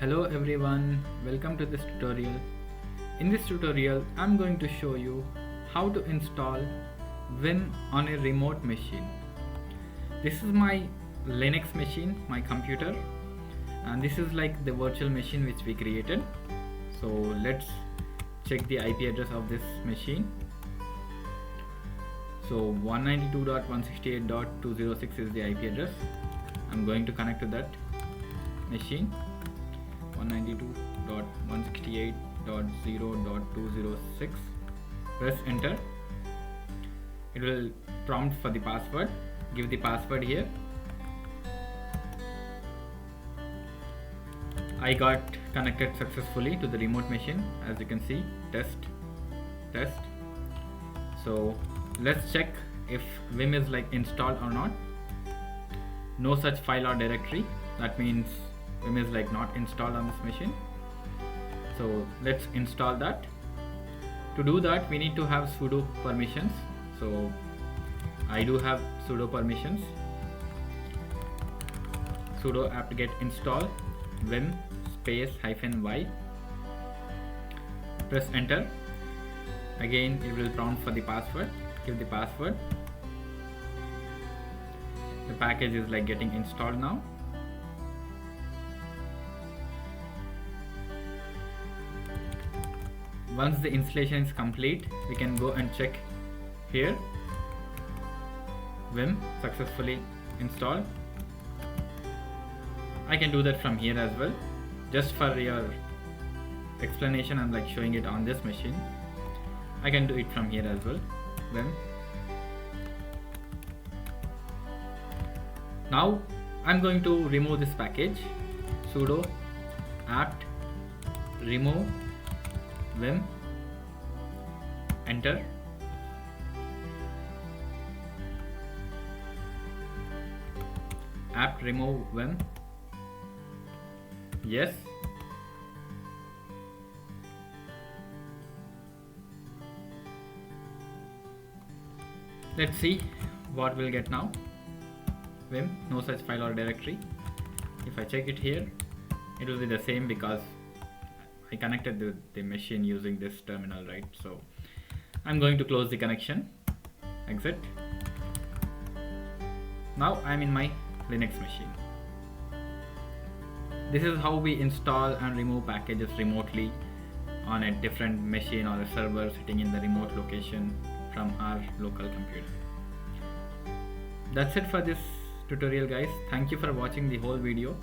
Hello everyone, welcome to this tutorial. In this tutorial, I'm going to show you how to install Vim on a remote machine. This is my Linux machine, my computer, and this is like the virtual machine which we created. So let's check the IP address of this machine. So 192.168.206 is the IP address. I'm going to connect to that machine. 192.168.0.206. Press enter. It will prompt for the password. Give the password here. I got connected successfully to the remote machine, as you can see. Test. So let's check if Vim is like installed or not. No such file or directory. That means Vim is like not installed on this machine. So let's install that. To do that, we need to have sudo permissions. So I do have sudo permissions. Sudo apt-get install vim -y. Press enter. Again, it will prompt for the password. Give the password. The package is like getting installed now. Once the installation is complete, we can go and check here. Vim successfully installed. I can do that from here as well. Just for your explanation, I'm like showing it on this machine. I can do it from here as well. Vim. Now I'm going to remove this package. Sudo apt remove vim. Enter. Apt remove vim. Yes. Let's see what we'll get now. Vim, no such file or directory. If I check it here, it will be the same because I connected the machine using this terminal, right? So I'm going to close the connection. Exit. Now I'm in my Linux machine. This is how we install and remove packages remotely on a different machine or a server sitting in the remote location from our local computer. That's it for this tutorial, guys. Thank you for watching the whole video.